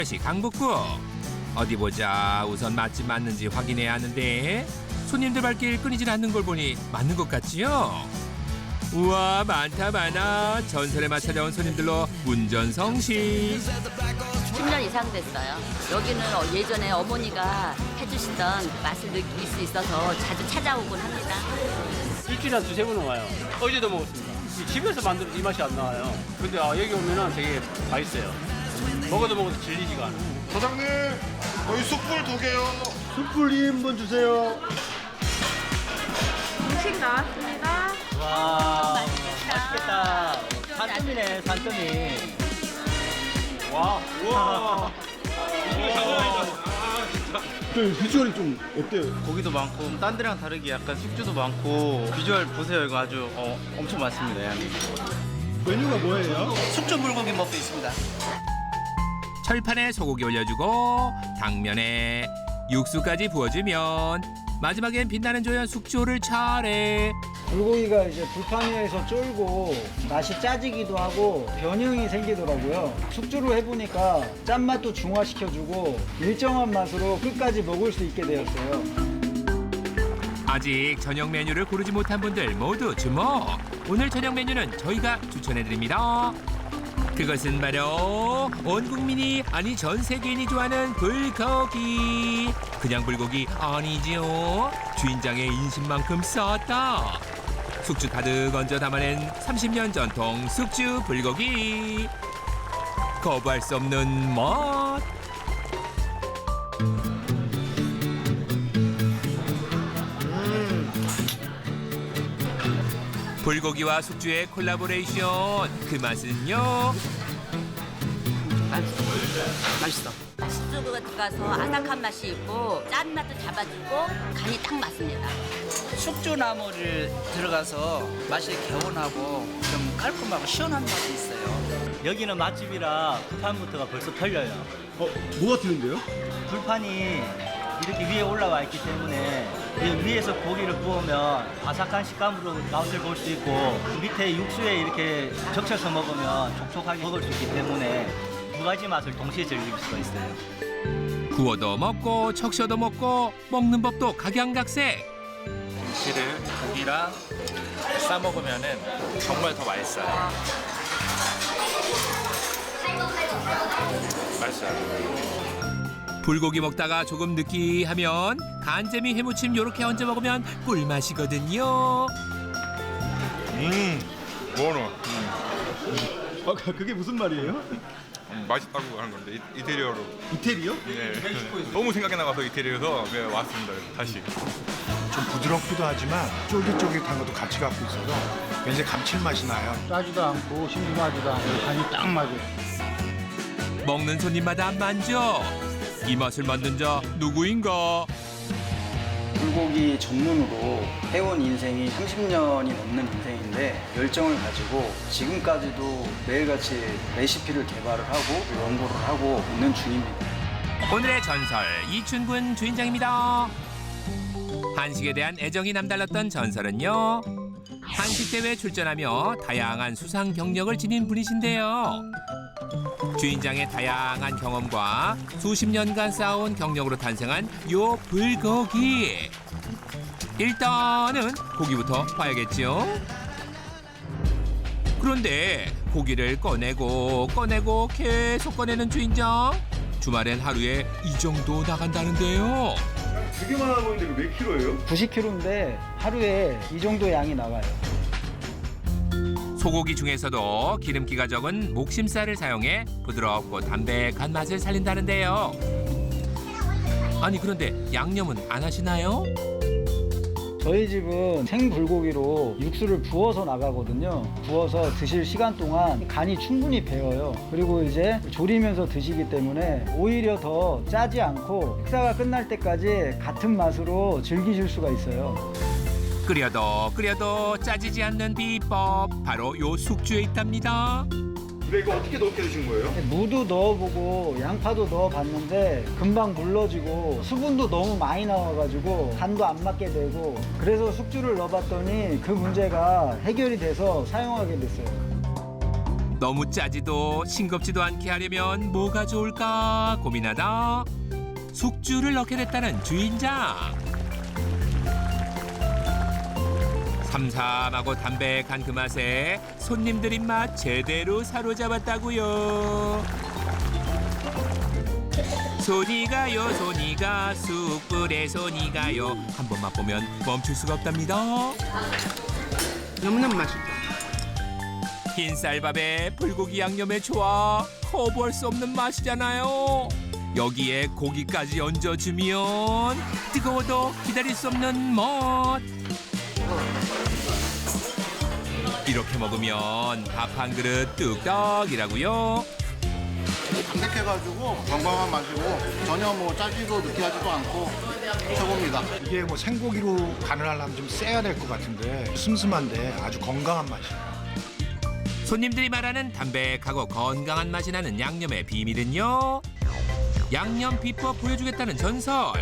다시 강북구. 어디 보자. 우선 맛집 맞는지 확인해야 하는데 손님들 발길 끊이질 않는 걸 보니 맞는 것 같지요? 우와, 많다 많아. 전설에 맞 찾아온 손님들로 문전성시. 10년 이상 됐어요. 여기는 예전에 어머니가 해주시던 맛을 느낄 수 있어서 자주 찾아오곤 합니다. 일주일에 한 두세 번은 와요. 어제도 먹었습니다. 집에서 만들어도 이 맛이 안 나와요. 근데 여기 오면은 되게 맛있어요. 먹어도 질리지가 않아요. 사장님, 저희 숯불 2개요. 숯불 2인분 주세요. 음식 나왔습니다. 와, 맛있겠다. 산더미네, 산더미. 와, 우와. 비주얼이 좀 어때요? 고기도 많고 딴 데랑 다르게 약간 숙주도 많고 비주얼 보세요. 이거 아주 엄청 많습니다. 양이. 메뉴가 뭐예요? 숙주 불고기 먹고 있습니다. 철판에 소고기 올려주고 당면에 육수까지 부어주면 마지막엔 빛나는 조연 숙주를 차례. 불고기가 이제 불판 위에서 쫄고 맛이 짜지기도 하고 변형이 생기더라고요. 숙주로 해보니까 짠맛도 중화시켜주고 일정한 맛으로 끝까지 먹을 수 있게 되었어요. 아직 저녁 메뉴를 고르지 못한 분들 모두 주목. 오늘 저녁 메뉴는 저희가 추천해드립니다. 그것은 바로 온 국민이 아니 전 세계인이 좋아하는 불고기. 그냥 불고기 아니지요. 주인장의 인심만큼 썼다. 숙주 가득 얹어 담아낸 30년 전통 숙주 불고기. 거부할 수 없는 맛. 불고기와 숙주의 콜라보레이션. 그 맛은요? 맛있어. 숙주가 들어가서 아삭한 맛이 있고 짠맛도 잡아주고 간이 딱 맞습니다. 숙주나물을 들어가서 맛이 개운하고 좀 깔끔하고 시원한 맛이 있어요. 여기는 맛집이라 불판부터가 벌써 털려요. 뭐가 튀는데요? 불판이 이렇게 위에 올라와 있기 때문에 이 위에서 고기를 구우면 아삭한 식감으로 맛을 볼 수 있고 밑에 육수에 이렇게 적셔서 먹으면 촉촉하게 먹을 수 있기 때문에 두 가지 맛을 동시에 즐길 수가 있어요. 구워도 먹고 척셔도 먹고 먹는 법도 각양각색. 김치를 고기랑 싸 먹으면은 정말 더 맛있어요. 맛있어요. 불고기 먹다가 조금 느끼하면 간재미 해무침 요렇게 얹어 먹으면 꿀맛이거든요. 뭐노? 그게 무슨 말이에요? 맛있다고 하는 건데 이태리어로. 이태리요? 네. 너무 생각이 나가서 이태리에서 왔습니다. 다시. 좀 부드럽기도 하지만 쫄깃쫄깃한 것도 같이 갖고 있어서 굉장히 감칠맛이 나요. 짜지도 않고 심심하지도 않고 간이 딱 맞아요. 먹는 손님마다 만족. 이 맛을 만든 자 누구인가? 불고기 전문으로 해온 인생이 30년이 넘는 인생인데 열정을 가지고 지금까지도 매일같이 레시피를 개발을 하고 연구를 하고 있는 중입니다. 오늘의 전설 이춘군 주인장입니다. 한식에 대한 애정이 남달랐던 전설은요. 한식대회에 출전하며 다양한 수상 경력을 지닌 분이신데요. 주인장의 다양한 경험과 수십 년간 쌓아온 경력으로 탄생한 요 불고기. 일단은 고기부터 봐야겠죠. 그런데 고기를 꺼내고 계속 꺼내는 주인장. 주말엔 하루에 이 정도 나간다는데요. 되게 많아 보이는데 이거 몇 킬로예요? 90kg인데 하루에 이 정도 양이 나가요. 소고기 중에서도 기름기가 적은 목심살을 사용해 부드럽고 담백한 맛을 살린다는데요. 아니 그런데 양념은 안 하시나요? 저희 집은 생불고기로 육수를 부어서 나가거든요. 부어서 드실 시간 동안 간이 충분히 배어요. 그리고 이제 졸이면서 드시기 때문에 오히려 더 짜지 않고 식사가 끝날 때까지 같은 맛으로 즐기실 수가 있어요. 끓여도 짜지지 않는 비법 바로 요 숙주에 있답니다. 근데 이거 어떻게 넣게 되신 거예요? 무도 넣어보고 양파도 넣어봤는데 금방 물러지고 수분도 너무 많이 나와가지고 간도 안 맞게 되고 그래서 숙주를 넣어봤더니 그 문제가 해결이 돼서 사용하게 됐어요. 너무 짜지도 싱겁지도 않게 하려면 뭐가 좋을까 고민하다 숙주를 넣게 됐다는 주인장. 삼삼하고 담백한 그 맛에 손님들 입맛 제대로 사로잡았다고요. 손이 가요 손이 가 숯불에 손이 가요 한 번 맛보면 멈출 수가 없답니다. 너무너무 맛있다. 흰 쌀밥에 불고기 양념의 조화 커볼 수 없는 맛이잖아요. 여기에 고기까지 얹어주면 뜨거워도 기다릴 수 없는 맛. 이렇게 먹으면 밥 한 그릇 뚝딱이라고요. 담백해가지고 건강한 맛이고 전혀 뭐 짜지도 느끼하지도 않고 최고입니다. 이게 뭐 생고기로 간을 하려면 좀 세야 될 것 같은데 슴슴한데 아주 건강한 맛이에요. 손님들이 말하는 담백하고 건강한 맛이 나는 양념의 비밀은요. 양념 비법 보여주겠다는 전설.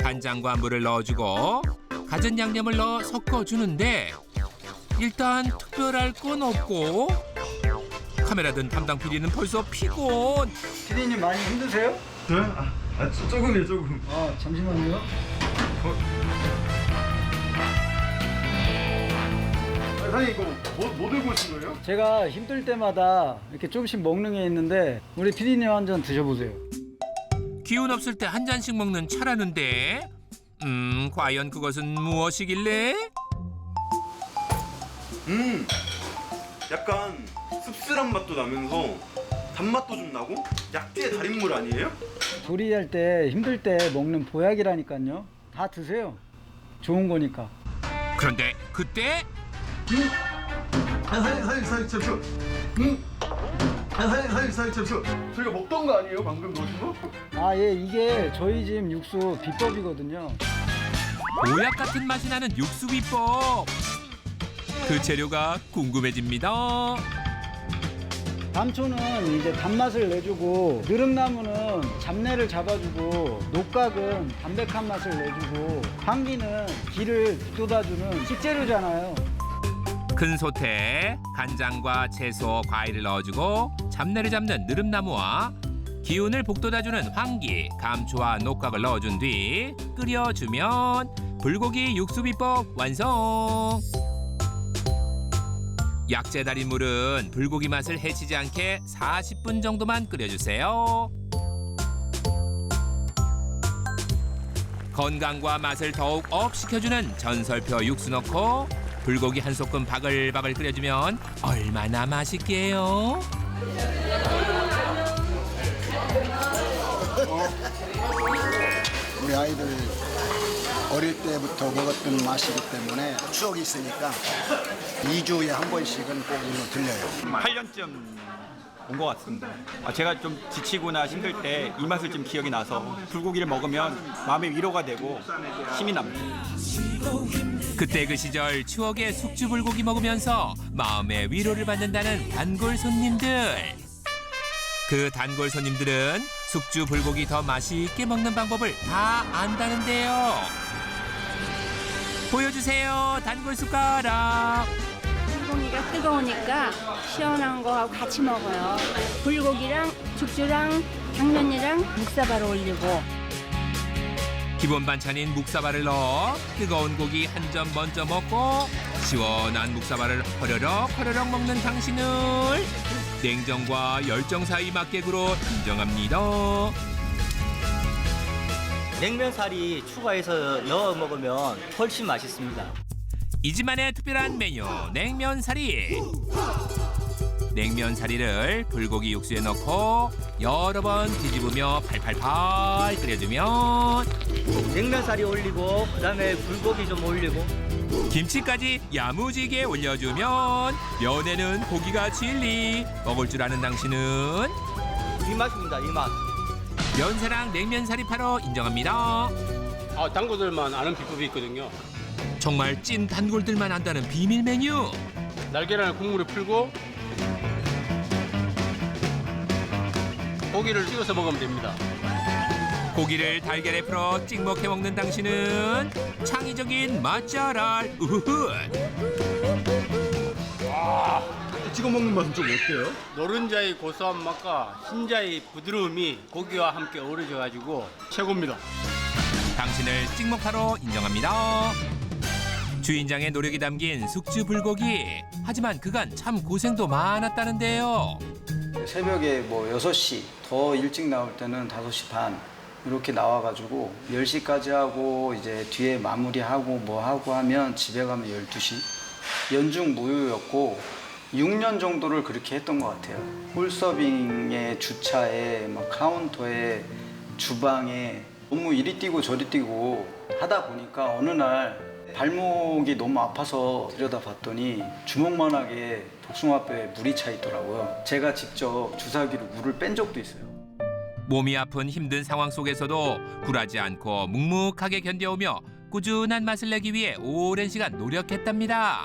간장과 물을 넣어주고 갖은 양념을 넣어 섞어주는데 일단 특별할 건 없고 카메라 든 담당 PD는 벌써 피곤. 피디님 많이 힘드세요? 네? 조금이요, 조금. 잠시만요. 사장님 이거 뭐 들고 오신 거예요? 제가 힘들 때마다 이렇게 조금씩 먹는 게 있는데 우리 피디님 한 잔 드셔보세요. 기운 없을 때 한 잔씩 먹는 차라는데 과연 그것은 무엇이길래? 약간 씁쓸한 맛도 나면서 단맛도 좀 나고 약재 달인물 아니에요? 조리할 때 힘들 때 먹는 보약이라니까요. 다 드세요. 좋은 거니까. 그런데 그때 사장님 잠시만. 사장님 잠시만. 저희가 먹던 거 아니에요? 방금 넣으신 거? 예, 이게 저희 집 육수 비법이거든요. 보약 같은 맛이 나는 육수 비법. 그 재료가 궁금해집니다. 감초는 이제 단맛을 내주고 느릅나무는 잡내를 잡아주고 녹각은 담백한 맛을 내주고 황기는 기를 돋아주는 식재료잖아요. 큰 솥에 간장과 채소, 과일을 넣어주고 잡내를 잡는 느릅나무와 기운을 북돋아주는 황기, 감초와 녹각을 넣어준 뒤 끓여주면 불고기 육수 비법 완성. 약재 달인 물은 불고기 맛을 해치지 않게 40분 정도만 끓여주세요. 건강과 맛을 더욱 업시켜주는 전설표 육수 넣고 불고기 한 소끔 바글바글 끓여주면 얼마나 맛있게요. 우리 아이들 어릴 때부터 먹었던 맛이기 때문에 추억이 있으니까 2주에 한 번씩은 꼭 이거 들려요. 8년쯤 온 것 같습니다. 제가 좀 지치거나 힘들 때 이 맛을 좀 기억이 나서 불고기를 먹으면 마음의 위로가 되고 힘이 납니다. 그때 그 시절 추억의 숙주 불고기 먹으면서 마음의 위로를 받는다는 단골 손님들. 그 단골 손님들은 숙주 불고기 더 맛있게 먹는 방법을 다 안다는데요. 보여주세요, 단골 숟가락. 불고기가 뜨거우니까 시원한 거하고 같이 먹어요. 불고기랑 죽주랑 당면이랑 묵사발을 올리고 기본 반찬인 묵사발을 넣어 뜨거운 고기 한 점 먼저 먹고 시원한 묵사발을 허려럭 먹는 당신을 냉정과 열정 사이 맛객으로 인정합니다. 냉면사리 추가해서 넣어 먹으면 훨씬 맛있습니다. 이 집만의 특별한 메뉴 냉면사리. 냉면사리를 불고기 육수에 넣고 여러 번 뒤집으며 팔팔팔 끓여주면 냉면사리 올리고 그다음에 불고기 좀 올리고 김치까지 야무지게 올려주면 면에는 고기가 진리. 먹을 줄 아는 당신은 이 맛입니다. 이 맛. 면사랑 냉면사리파로 인정합니다. 단골들만 아는 비법이 있거든요. 정말 찐 단골들만 안다는 비밀 메뉴. 날계란을 국물에 풀고 고기를 찍어서 먹으면 됩니다. 고기를 달걀에 풀어 찍먹해 먹는 당신은 창의적인 맛잘알. 우후훗. 찍어 먹는 맛은 좀 어때요? 노른자의 고소한 맛과 흰자의 부드러움이 고기와 함께 어우러져가지고 최고입니다. 당신을 찍먹파로 인정합니다. 주인장의 노력이 담긴 숙주 불고기. 하지만 그간 참 고생도 많았다는데요. 새벽에 뭐 6시, 더 일찍 나올 때는 5시 반 이렇게 나와가지고 10시까지 하고 이제 뒤에 마무리하고 뭐 하고 하면 집에 가면 12시. 연중 무휴였고 6년 정도를 그렇게 했던 것 같아요. 홀서빙에 주차에 막 카운터에 주방에 너무 이리 뛰고 저리 뛰고 하다 보니까 어느 날 발목이 너무 아파서 들여다봤더니 주먹만하게 복숭아뼈에 물이 차 있더라고요. 제가 직접 주사기로 물을 뺀 적도 있어요. 몸이 아픈 힘든 상황 속에서도 굴하지 않고 묵묵하게 견뎌오며 꾸준한 맛을 내기 위해 오랜 시간 노력했답니다.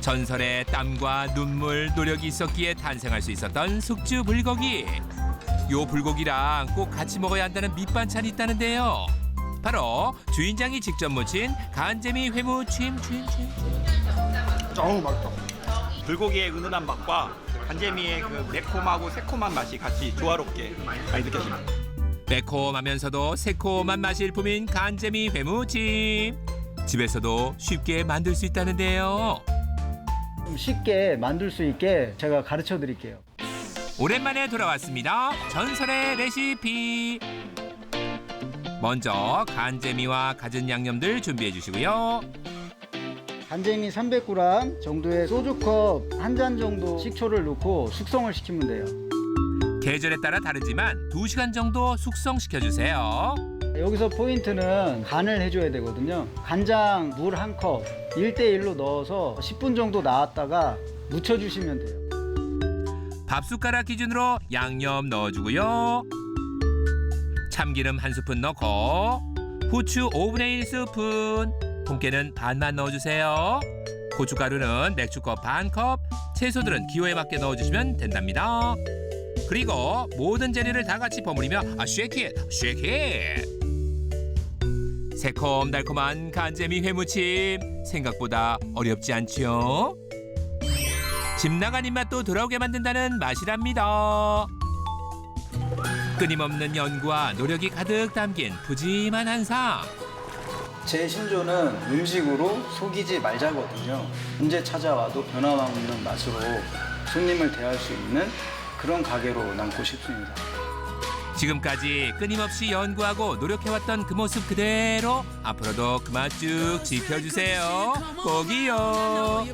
전설의 땀과 눈물, 노력이 있었기에 탄생할 수 있었던 숙주 불고기. 요 불고기랑 꼭 같이 먹어야 한다는 밑반찬이 있다는데요. 바로 주인장이 직접 무친 간재미 회무침. 어우 맛있다. 불고기의 은은한 맛과 간재미의 그 매콤하고 새콤한 맛이 같이 조화롭게 많이 느껴집니다. 매콤하면서도 새콤한 맛이 일품인 간재미 회무침. 집에서도 쉽게 만들 수 있다는데요. 좀 쉽게 만들 수 있게 제가 가르쳐 드릴게요. 오랜만에 돌아왔습니다. 전설의 레시피. 먼저 간재미와 갖은 양념들 준비해 주시고요. 간재미 300g 정도의 소주컵 한 잔 정도 식초를 넣고 숙성을 시키면 돼요. 계절에 따라 다르지만 2시간 정도 숙성시켜 주세요. 여기서 포인트는 간을 해줘야 되거든요. 간장 물 1컵 1대1로 넣어서 10분 정도 놔뒀다가 묻혀주시면 돼요. 밥숟가락 기준으로 양념 넣어주고요. 참기름 1스푼 넣고 후추 5분의 1스푼, 통깨는 반만 넣어주세요. 고춧가루는 맥주컵 반컵, 채소들은 기호에 맞게 넣어주시면 된답니다. 그리고 모든 재료를 다 같이 버무리며 쉐킷. 새콤달콤한 간재미 회무침, 생각보다 어렵지 않죠? 집 나간 입맛도 돌아오게 만든다는 맛이랍니다. 끊임없는 연구와 노력이 가득 담긴 푸짐한 한상. 제 신조는 음식으로 속이지 말자거든요. 언제 찾아와도 변함없는 맛으로 손님을 대할 수 있는 그런 가게로 남고 싶습니다. 지금까지 끊임없이 연구하고 노력해왔던 그 모습 그대로 앞으로도 그 맛 쭉 지켜주세요. 꼭이요.